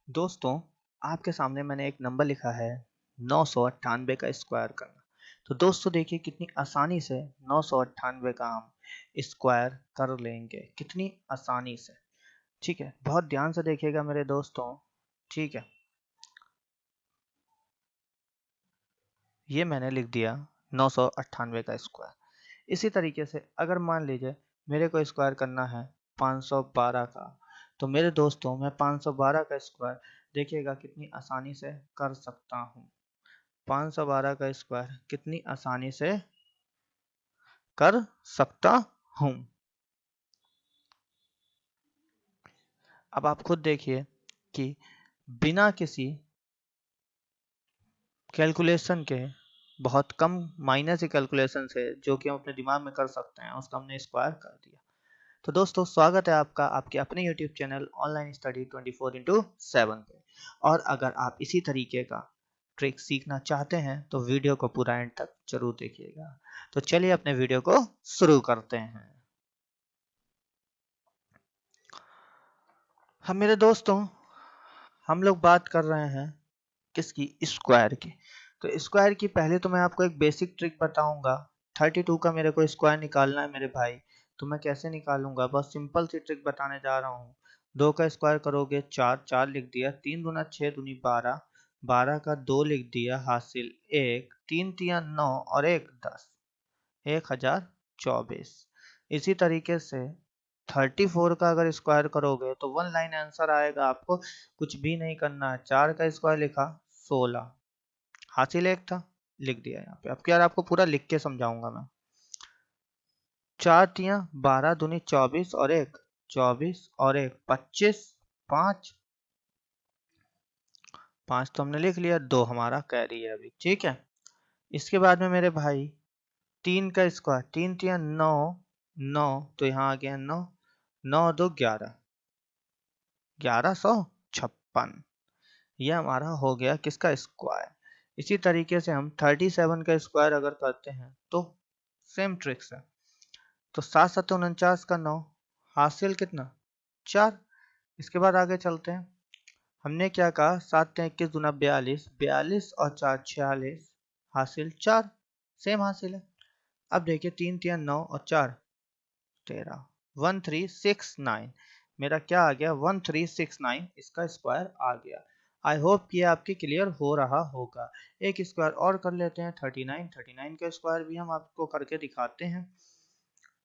दोस्तों, आपके सामने मैंने एक नंबर लिखा है 998 का स्क्वायर करना। तो दोस्तों देखिए कितनी आसानी से 998 का हम स्क्वायर कर लेंगे, कितनी आसानी से। ठीक है, बहुत ध्यान से देखिएगा मेरे दोस्तों। ठीक है, ये मैंने लिख दिया 998 का स्क्वायर। इसी तरीके से अगर मान लीजिए मेरे को स्क्वायर करना है 512 का, तो मेरे दोस्तों मैं 512 का स्क्वायर देखिएगा कितनी आसानी से कर सकता हूँ। 512 का स्क्वायर कितनी आसानी से कर सकता हूँ। अब आप खुद देखिए कि बिना किसी कैलकुलेशन के, बहुत कम माइनस ही कैलकुलेशन से जो कि हम अपने दिमाग में कर सकते हैं, उसका हमने स्क्वायर कर दिया। तो दोस्तों स्वागत है आपका आपके अपने YouTube चैनल ऑनलाइन स्टडी 24/7 पे। और अगर आप इसी तरीके का ट्रिक सीखना चाहते हैं तो वीडियो को पूरा एंड तक जरूर देखिएगा। तो चलिए अपने वीडियो को शुरू करते हैं। हम मेरे दोस्तों हम लोग बात कर रहे हैं किसकी, स्क्वायर की। तो स्क्वायर की पहले तो मैं आपको एक बेसिक ट्रिक बताऊंगा। 32 का मेरे को स्क्वायर निकालना है मेरे भाई। तो मैं कैसे निकालूंगा, बहुत सिंपल सी ट्रिक बताने जा रहा हूँ। 2 का स्क्वायर करोगे 4, 4 लिख दिया, 3 दूना 6 दूनी 12, 12 का 2 लिख दिया, हासिल 1, 3 तिया 9 और 1 10, 1024। इसी तरीके से 34 का अगर स्क्वायर करोगे तो वन लाइन आंसर आएगा, आपको कुछ भी नहीं करना है। 4 का स्क्वायर लिखा 16, हासिल 1 था, लिख दिया यहाँ पे। अब यार आपको पूरा लिख के समझाऊंगा मैं। 4 तिया 12 दूनी 24 और 1 24 और 1 25, 5 5 तो हमने लिख लिया, 2 हमारा कैरी है अभी। ठीक है, इसके बाद में मेरे भाई 3 का स्क्वायर, 3 तिया 9, 9 तो यहाँ आ गया 9, 9 2 11, 1156। यह हमारा हो गया किसका स्क्वायर। इसी तरीके से हम 37 का स्क्वायर अगर करते हैं तो सेम ट्रिक्स है। तो 7 7 49 का 9, हासिल कितना 4। इसके बाद आगे चलते हैं। हमने क्या कहा, 7 21 दूना 42, 42 और 4 46, हासिल 4, सेम हासिल है। अब देखिए 3 3 9 और 4 13, 1369। मेरा क्या आ गया 1369, इसका स्क्वायर आ गया। आई होप कि आपकी क्लियर हो रहा होगा। एक स्क्वायर और कर लेते हैं 39, 39 का स्क्वायर भी हम आपको करके दिखाते हैं।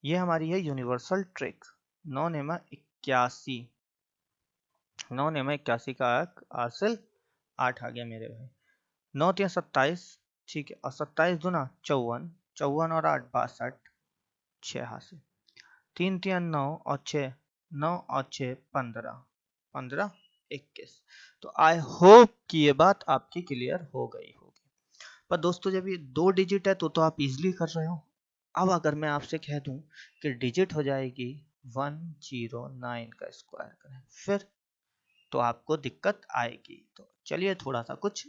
ये हमारी है यूनिवर्सल ट्रिक। 9 नेमा 81, 9 नेमा 81 का हासिल 8 आ गया मेरे भाई। 9 3 27, ठीक है, और 27 दूना 54, 54 और 8 62, 6 हासिल। 3 3 9 और 6, 9 और 6 15, 15 21। तो आई होप कि ये बात आपकी क्लियर हो गई होगी। पर दोस्तों जब ये 2 डिजिट है तो आप इजीली कर रहे हो। अब अगर मैं आपसे कह दूं कि डिजिट हो जाएगी 109 का स्क्वायर करें, फिर तो आपको दिक्कत आएगी। तो चलिए थोड़ा सा कुछ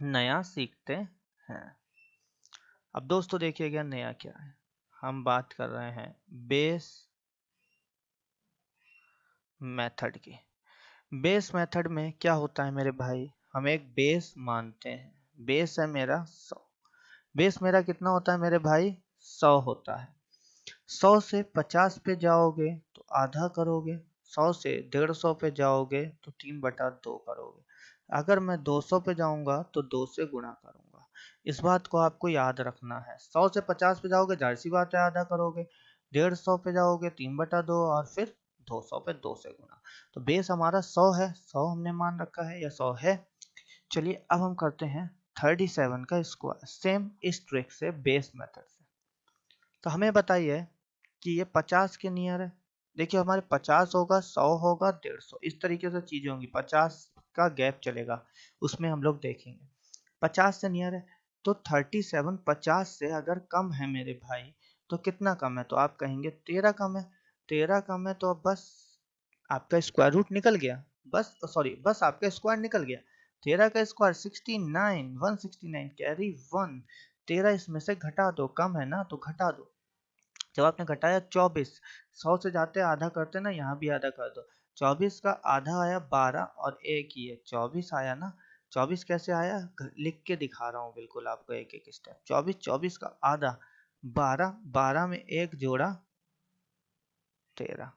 नया सीखते हैं। अब दोस्तों देखिएगा नया क्या है। हम बात कर रहे हैं बेस मेथड की। बेस मेथड में क्या होता है मेरे भाई, हम एक बेस मानते हैं। बेस है मेरा 100। बेस मेरा कितना होता है मेरे भाई, 100 होता है। 100 से 50 पे जाओगे तो आधा करोगे, 100 से 150 पे जाओगे तो 3/2 करोगे। अगर मैं 200 पे जाऊंगा तो 2 से गुणा करूंगा। इस बात को आपको याद रखना है। 100 से 50 पे जाओगे जाहिर सी बात है आधा करोगे, 150 पे जाओगे 3/2 और फिर 200 पे 2 से गुणा। तो बेस हमारा 100 है, 100 हमने मान रखा है या 100 है। चलिए अब हम करते हैं 37 का स्क्वायर, सेम इस ट्रिक से, बेस मेथड से। तो हमें बताइए कि ये 50 के नियर है। देखिए हमारे 50 होगा, 100 होगा, 150, इस तरीके से चीजें होंगी। 50 का गैप चलेगा, उसमें हम लोग देखेंगे। 50 से नियर है तो 37 50 से अगर कम है मेरे भाई, तो कितना कम है, तो आप कहेंगे 13 कम है। 13 कम है तो अब बस आपका स्क्वायर रूट निकल गया, बस सॉरी बस आपका स्क्वायर निकल गया। 13 का स्क्वायर 69, 169 कैरी 1। 13 इसमें से घटा दो, कम है ना तो घटा दो। जब आपने घटाया 24, 100 से जाते आधा करते ना, यहाँ भी आधा कर दो। 24 का आधा आया 12 और एक ही है 24 आया ना। 24 कैसे आया, लिख के दिखा रहा हूँ बिल्कुल आपको एक एक स्टेप। 24 का आधा 12, 12 में एक जोड़ा 13।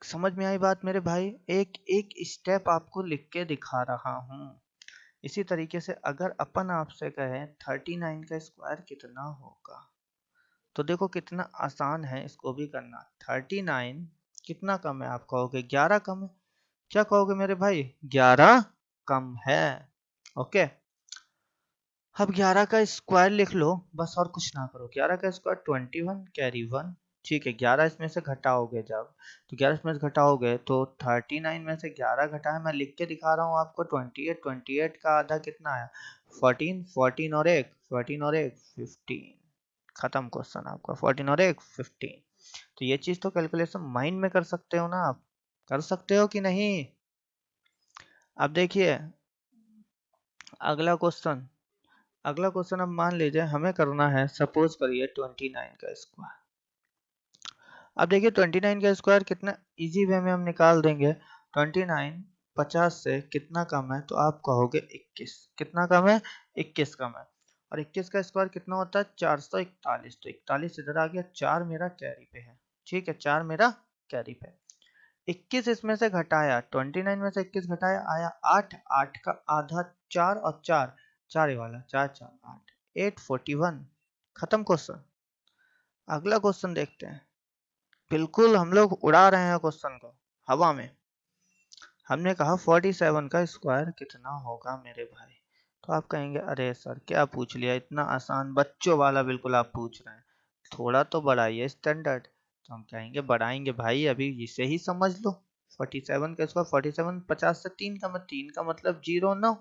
समझ में आई बात मेरे भाई? एक एक स्टेप आपको लिख के दिखा रहा हूँ। इसी तरीके से अगर अपन आपसे कहें 39 का स्क्वायर कितना होगा, तो देखो कितना आसान है इसको भी करना। 39 कितना कम है आप कहोगे? 11 कम है। क्या कहोगे मेरे भाई? 11 कम है। ओके, अब 11 का स्क्वायर लिख लो, बस और कुछ ना करो। 11 का स्क्वायर 21 कैरी 1। ठीक है, 11 इसमें से घटाओगे जब, तो 11 इसमें से घटाओगे तो 39 में से 11 घटाए, मैं लिख के दिखा रहा हूँ आपको। 28, 28 का आधा कितना आया? 14, 14 और एक 15। खत्म क्वेश्चन आपका। 14 और एक 15। तो ये चीज तो कैलकुलेशन माइंड में कर सकते हो ना आप? कर सकते हो कि नहीं? अब देखिए अगला क्वेश्चन। अगला क्वेश्चन अब मान लीजिए हमें करना है, सपोज करिए 29 का स्क्वायर। अब देखिए 29 का स्क्वायर कितना इजी वे में हम निकाल देंगे। 29 50 से कितना कम है, तो आप कहोगे 21। कितना कम है? 21 कम है। और 21 का स्क्वायर कितना होता है? 441। तो 41 इधर आ गया, 4 मेरा कैरी पे है। ठीक है, 4 मेरा कैरी पे। 21 इसमें से घटाया, 29 में से 21 घटाया आया 8। 8 का आधा 4 और 4, 4 ही वाला, 4 4 8, 841। खत्म क्वेश्चन। अगला क्वेश्चन देखते हैं। बिल्कुल हम लोग उड़ा रहे हैं क्वेश्चन को हवा में। हमने कहा 47 का स्क्वायर कितना होगा मेरे भाई? तो आप कहेंगे अरे सर क्या पूछ लिया, इतना आसान बच्चों वाला बिल्कुल आप पूछ रहे हैं, थोड़ा तो बढ़ाइए स्टैंडर्ड। तो हम कहेंगे बढ़ाएंगे भाई, अभी इसे ही समझ लो। 47 का स्क्वायर 47, 50 से 3 का मतलब 3 का मतलब 09।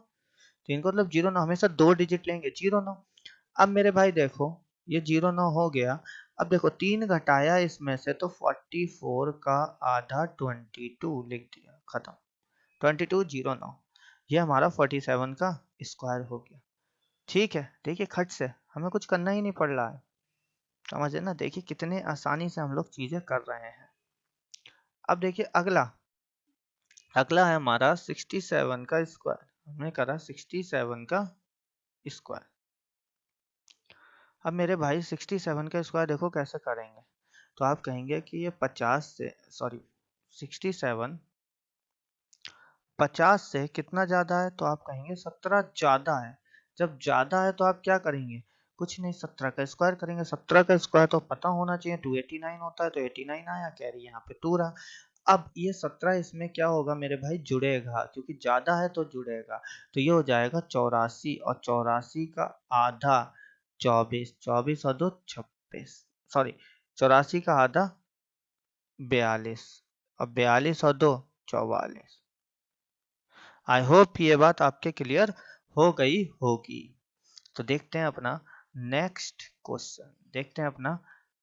3 का मतलब 09, हमेशा 2 डिजिट लेंगे 09। अब मेरे भाई देखो ये 09 हो गया। अब देखो 3 घटाया इसमें से, तो 44 का आधा 22 लिख दिया, खत्म। 2209, ये हमारा 47 का स्क्वायर हो गया। ठीक है, देखिए खट से हमें कुछ करना ही नहीं पड़ रहा है, समझे ना? देखिए कितने आसानी से हम लोग चीजें कर रहे हैं। अब देखिए अगला। अगला है हमारा 67 का स्क्वायर। हमने करा 67 का स्क्वायर। अब मेरे भाई 67 का स्क्वायर देखो कैसे करेंगे। तो आप कहेंगे कि ये 50 से, सॉरी 67 50 से कितना ज्यादा है, तो आप कहेंगे 17 ज्यादा है। जब ज्यादा है तो आप क्या करेंगे? कुछ नहीं, 17 का स्क्वायर करेंगे। 17 का स्क्वायर तो पता होना चाहिए 289 होता है, तो 89 आया, कैरी यहाँ पे 2 रहा। अब ये 17 इसमें क्या होगा मेरे भाई? जुड़ेगा, क्योंकि ज्यादा है तो जुड़ेगा। तो ये हो जाएगा 84, और 84 का आधा 24, 24 और 2 26, सॉरी 84 का आधा 42, और 42 और 2 44। आई होप ये बात आपके क्लियर हो गई होगी। तो देखते हैं अपना नेक्स्ट क्वेश्चन। देखते हैं अपना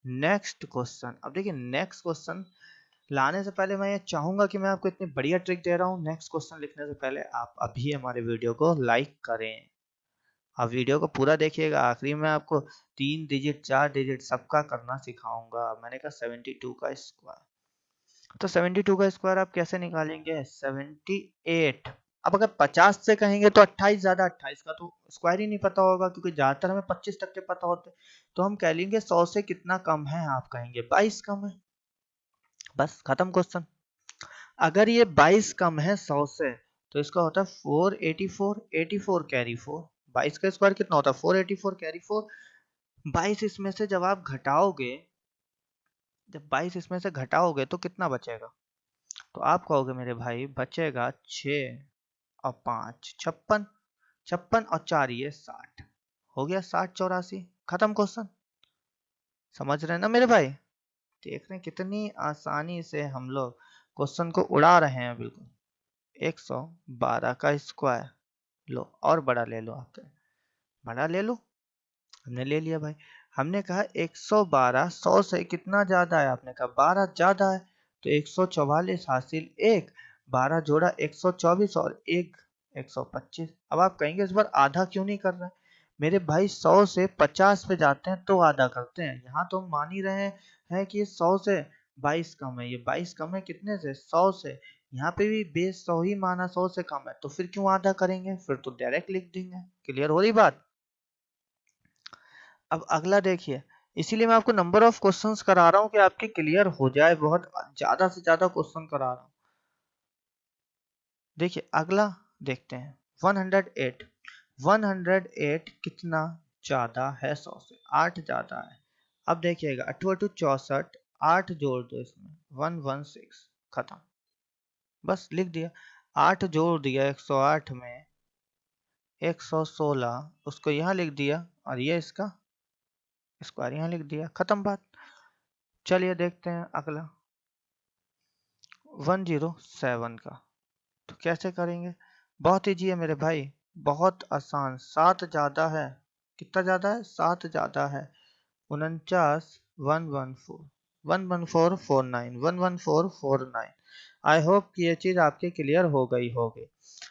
नेक्स्ट क्वेश्चन। अब देखिए नेक्स्ट क्वेश्चन लाने से पहले मैं ये चाहूंगा कि मैं आपको इतनी बढ़िया ट्रिक दे रहा हूँ, नेक्स्ट क्वेश्चन लिखने से पहले आप अभी हमारे वीडियो को लाइक करें। आप वीडियो को पूरा देखिएगा, आखिरी में आपको 3 डिजिट 4 डिजिट सबका करना सिखाऊंगा। मैंने कहा 72 का स्क्वायर, तो 72 का स्क्वायर आप कैसे निकालेंगे? 78। अब अगर 50 से कहेंगे तो 28 ज्यादा, 28 का तो स्क्वायर ही नहीं पता होगा, क्योंकि ज्यादातर हमें 25 तक के पता होते। तो हम कह लेंगे 100 से कितना कम है, आप कहेंगे 22 कम है। बस खत्म क्वेश्चन। अगर ये 22 कम है 100 से, तो इसका होता है 484, 84 कैरी 4। 22 का स्क्वायर कितना होता है? 484 कैरी 4। 22 इसमें से जब आप घटाओगे, जब 22 इसमें से घटाओगे तो कितना बचेगा? तो आप कहोगे मेरे भाई बचेगा 6 और 5 56, 56 और 4 ये 60। हो गया 60 84। खत्म क्वेश्चन। समझ रहे हैं ना मेरे भाई? देख रहे हैं कितनी आसानी से हम लोग क्वेश्चन को उड़ा रहे हैं बिल्कुल। 112 का स्क्वायर लो, और बड़ा ले लो, आपके बड़ा ले लो। हमने ले लिया भाई। हमने कहा 112 100 से कितना ज्यादा है, आपने कहा 12 ज्यादा है, तो 144 हासिल 1, 12 जोड़ा 124 और 1 125। अब आप कहेंगे इस बार आधा क्यों नहीं कर रहे हैं? मेरे भाई 100 से 50 पे जाते हैं तो आधा करते हैं। यहाँ तो हम मान ही रहे हैं कि 100 से 22 कम है, ये 22 कम है कितने से, 100 से। यहाँ पे भी बेस 100 ही माना, 100 से कम है, तो फिर क्यों आधा करेंगे, फिर तो डायरेक्ट लिख देंगे। क्लियर हो रही बात। अब अगला देखिए, इसीलिए मैं आपको नंबर ऑफ क्वेश्चंस करा रहा हूँ कि आपके क्लियर हो जाए, बहुत ज्यादा से ज्यादा क्वेश्चन करा रहा हूँ। देखिए अगला देखते हैं 108। 108 कितना ज्यादा है 100 से, 8 ज्यादा है। अब देखिएगा 8 8 64, 8 जोड़ दो इसमें 116, खत्म, बस लिख दिया। 8 जोड़ दिया 108 में 116, उसको यहाँ लिख दिया, और ये इसका स्क्वायर यहाँ लिख दिया, खत्म बात। चलिए देखते हैं अगला 107 का, तो कैसे करेंगे, बहुत ईजी है मेरे भाई, बहुत आसान। 7 ज्यादा है, कितना ज्यादा है, 7 ज्यादा है। 49 114, 11449, 11449। आई होप कि ये चीज आपके क्लियर हो गई होगी।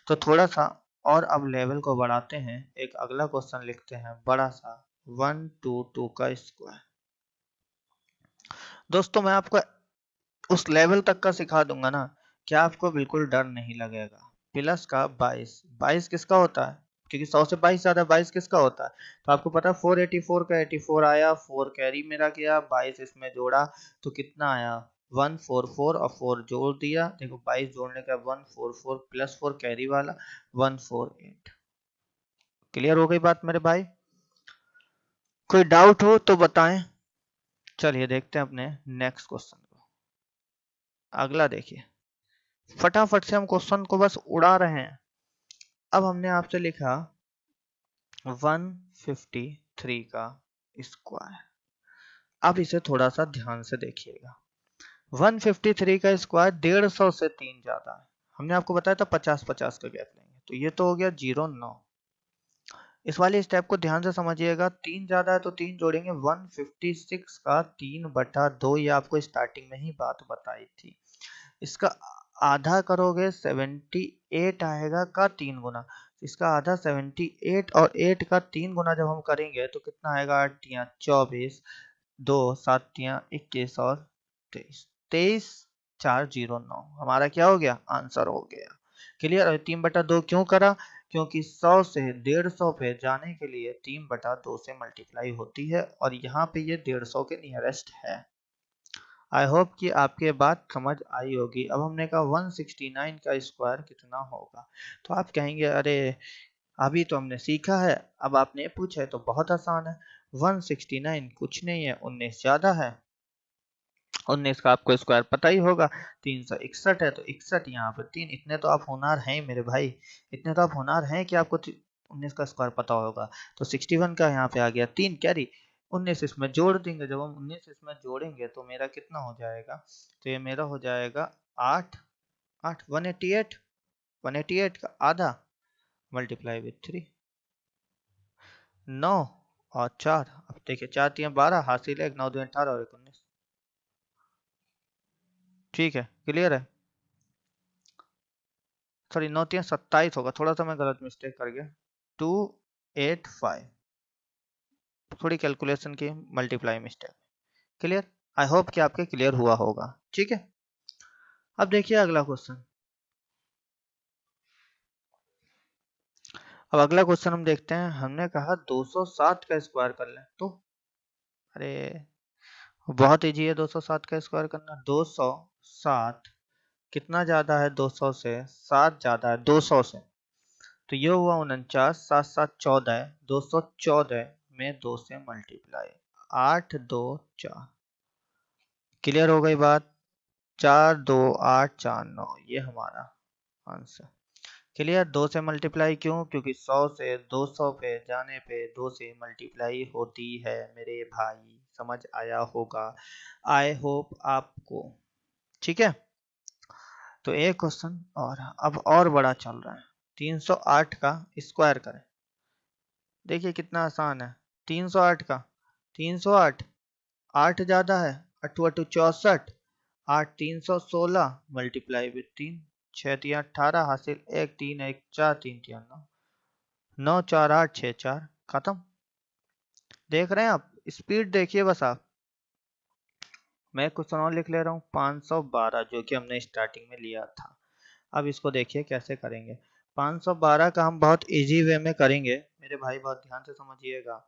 तो थोड़ा सा और अब लेवल को बढ़ाते हैं, एक अगला क्वेश्चन लिखते हैं बड़ा सा, 122 का स्क्वायर। दोस्तों मैं आपको उस लेवल तक का सिखा दूंगा ना कि आपको बिल्कुल डर नहीं लगेगा। प्लस का 22, 22 किसका होता है, क्योंकि 100 से 22 ज्यादा, 22 किसका होता है, तो आपको पता है 484 का 84 आया, 4 कैरी मेरा गया, 22 इसमें जोड़ा तो कितना आया 144, और 4 जोड़ दिया, देखो 22 जोड़ने का 144 प्लस 4 कैरी वाला 148। क्लियर हो गई बात मेरे भाई, कोई डाउट हो तो बताएं। चलिए देखते हैं अपने नेक्स्ट क्वेश्चन को। अगला देखिए, फटाफट से हम क्वेश्चन को बस उड़ा रहे हैं। अब हमने आपसे लिखा 153 का स्क्वायर। अब इसे थोड़ा सा ध्यान से देखिएगा। 153 का स्क्वायर 150 से 3 ज्यादा है। हमने आपको बताया था 50-50 का गैप लेंगे, तो ये तो हो गया 0 9। इस वाले स्टेप को ध्यान से समझिएगा, 3 ज्यादा है तो 3 जोड़ेंगे, 156 का 3/2, ये आपको स्टार्टिंग में ही बात बताई थी। इसका आधा करोगे 78 आएगा का 3 गुना, इसका आधा 78, और 8 का 3 गुना जब हम करेंगे तो कितना आएगा, 8 तियां 24, 2 7 तियां 21 और 23, 23 409 हमारा क्या हो गया, आंसर हो गया। क्लियर। और 3/2 क्यों करा, क्योंकि 100 से 150 पे जाने के लिए 3/2 से मल्टीप्लाई होती है, और यहाँ पे ये 150 के नियरेस्ट है। आई होप कि आपके बात समझ आई होगी। अब हमने कहा 169 का स्क्वायर कितना होगा, तो आप कहेंगे अरे अभी तो हमने सीखा है, अब आपने पूछा है तो बहुत आसान है। 169 कुछ नहीं है, 19 ज्यादा है, 19 का आपको स्क्वायर पता ही होगा, 361 है, तो 61 यहाँ पे 3, इतने तो आप होनहार हैं मेरे भाई, इतने तो आप होनहार हैं कि आपको 19 का स्क्वायर पता होगा। तो 61 का यहाँ पे आ गया 3 कैरी, 19 इसमें जोड़ देंगे, जब हम 19 इसमें जोड़ेंगे तो मेरा कितना हो जाएगा, तो ये मेरा हो जाएगा 8, 8 188, 188 का आधा मल्टीप्लाई विथ 3, 9 और 4, अब देखिए 4 3 12 हासिल है, 9 2 18 और 19। ठीक है, क्लियर है। सॉरी 9 3 27 होगा, थोड़ा सा मैं गलत मिस्टेक कर गया, 285, थोड़ी कैलकुलेशन की multiply mistake. Clear. I hope कि आपके क्लियर हुआ होगा। ठीक है, अब देखिए अगला क्वेश्चन। अब अगला क्वेश्चन हम देखते हैं, हमने कहा 207 का स्क्वायर कर लें, तो अरे बहुत इजी है 207 का स्क्वायर करना। 207 कितना ज्यादा है 200 से, 7 ज्यादा है 200 से, तो ये हुआ 49, 7 7 14, 214 में 2 से मल्टीप्लाई, 8 2 4। क्लियर हो गई बात, 4 2 8 4 9, ये हमारा आंसर। क्लियर। 2 से मल्टीप्लाई क्यों, क्योंकि 100 से 200 पे जाने पे 2 से मल्टीप्लाई होती है मेरे भाई, समझ आया होगा आई होप आपको। ठीक है, तो एक क्वेश्चन और, अब और बड़ा चल रहा है, 308 का स्क्वायर करें। देखिए कितना आसान है, 308 का 308, 8 ज्यादा है, 8 8 64, 8 316 मल्टीप्लाई विथ 3, 6 3 18 हासिल, 1 3 1 4 3 3 9, 9 4 8 6 4, खत्म। देख रहे हैं आप, स्पीड देखिए बस आप। मैं क्वेश्चन और लिख ले रहा हूँ 512 जो कि हमने स्टार्टिंग में लिया था। अब इसको देखिए कैसे करेंगे। 512 का हम बहुत इजी वे में करेंगे मेरे भाई, बहुत ध्यान से समझिएगा।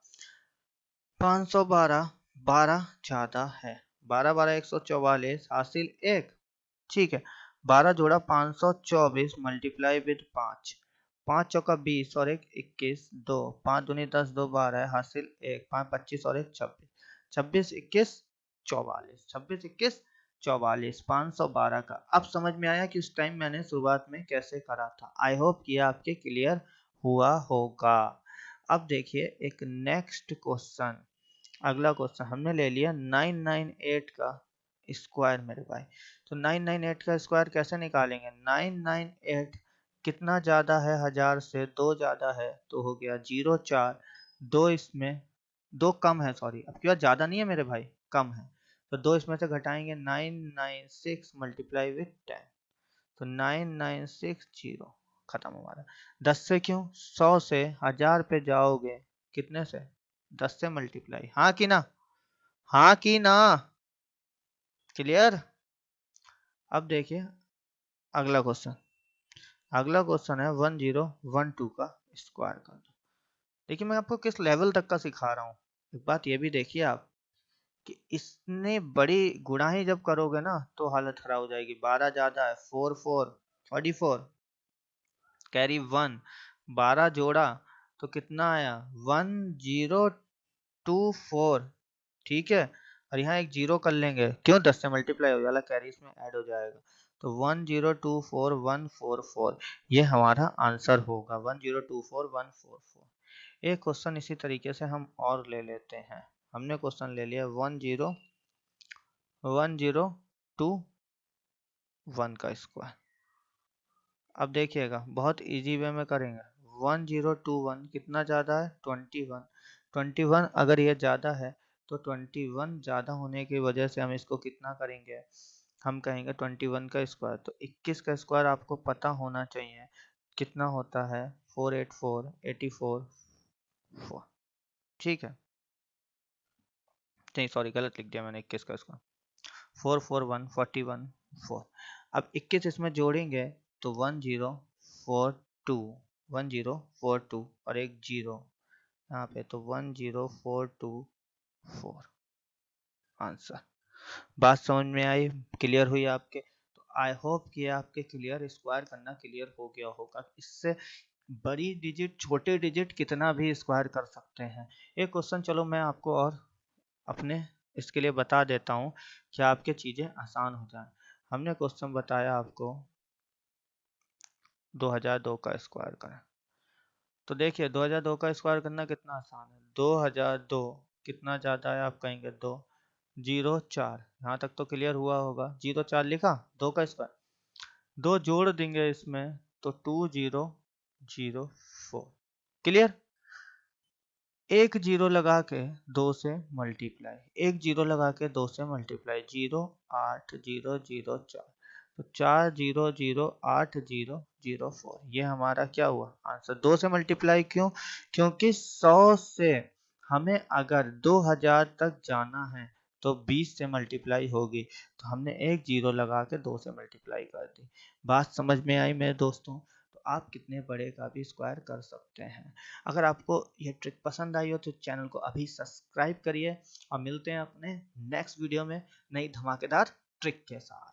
512 12 ज्यादा है, 12 12 144 हासिल 1, ठीक है। 12 जोड़ा 524 मल्टीप्लाई विद 5, 5 चौका 20 और 1 21, 2 5 दूनी 10 2 12 हासिल 1, 5 25 और 1 26, 26 21 44, 26 21 44, 512 का। अब समझ में आया कि उस टाइम मैंने शुरुआत में कैसे करा था। आई होप कि आपके क्लियर हुआ होगा। अब देखिए एक नेक्स्ट क्वेश्चन, अगला क्वेश्चन हमने ले लिया 998 का स्क्वायर मेरे भाई। तो 998 का स्क्वायर कैसे निकालेंगे। 998 कितना ज्यादा है 1000 से, 2 ज्यादा है तो हो गया 04, 2 इसमें 2 कम है, सॉरी अब की बात ज्यादा नहीं है मेरे भाई, कम है। तो 2 इसमें से घटाएंगे 996 मल्टीप्लाई विथ 10, तो 9960 खत्म हमारा। 10 से क्यों, 100 से 1000 पे जाओगे कितने से, 10 से मल्टीप्लाई, हाँ कि ना, हाँ कि ना, क्लियर। अब देखिए अगला क्वेश्चन, अगला क्वेश्चन है 1012 का स्क्वायर कर दो। देखिए मैं आपको किस लेवल तक का सिखा रहा हूँ। एक बात ये भी देखिए आप कि इसने बड़ी गुणा ही जब करोगे ना तो हालत खराब हो जाएगी। 12 ज्यादा है, 4 4 44 कैरी 1, 12 जोड़ा तो कितना आया 1024, ठीक है। और यहाँ एक जीरो कर लेंगे, क्यों 10 से मल्टीप्लाई हो जाएगा, कैरी इसमें ऐड हो जाएगा। तो 1024144 ये हमारा आंसर होगा, 1024144। एक क्वेश्चन इसी तरीके से हम और ले लेते हैं। हमने क्वेश्चन ले लिया 101 का स्क्वायर। अब देखिएगा बहुत इजी वे में करेंगे। 1021 कितना ज़्यादा है 21, 21 अगर ये ज़्यादा है तो 21 ज़्यादा होने की वजह से हम इसको कितना करेंगे, हम कहेंगे 21 का स्क्वायर। तो 21 का स्क्वायर आपको पता होना चाहिए कितना होता है, 484 84 4, ठीक है। नहीं सॉरी गलत लिख दिया मैंने, 21 का स्क्वायर 441 41 4। अब 21 इसमें जोड़ेंगे तो 1042, 1042 और एक जीरो यहाँ पे, तो 10424 आंसर। बात समझ में आई, क्लियर हुई आपके। तो आई होप कि आपके क्लियर, स्क्वायर करना क्लियर हो गया होगा। इससे बड़ी डिजिट छोटे डिजिट कितना भी स्क्वायर कर सकते हैं। एक क्वेश्चन चलो मैं आपको और अपने इसके लिए बता देता हूँ कि आपके चीज़ें आसान हो जाए। हमने क्वेश्चन बताया आपको 2002 का स्क्वायर करें। तो देखिए 2002 का स्क्वायर करना कितना आसान है। 2002 कितना ज़्यादा है, आप कहेंगे 2, 04, यहाँ तक तो क्लियर हुआ होगा। 04 लिखा, 2 का स्क्वायर, 2 जोड़ देंगे इसमें तो 2004, क्लियर। एक जीरो लगा के 2 से मल्टीप्लाई, एक जीरो लगा के 2 से मल्टीप्लाई, 08004, तो 400804, ये हमारा क्या हुआ आंसर। 2 से मल्टीप्लाई क्यों, क्योंकि 100 से हमें अगर 2000 तक जाना है तो 20 से मल्टीप्लाई होगी, तो हमने एक जीरो लगा के 2 से मल्टीप्लाई कर दी। बात समझ में आई मेरे दोस्तों। तो आप कितने बड़े का भी स्क्वायर कर सकते हैं। अगर आपको ये ट्रिक पसंद आई हो तो चैनल को अभी सब्सक्राइब करिए और मिलते हैं अपने नेक्स्ट वीडियो में नई धमाकेदार ट्रिक के साथ।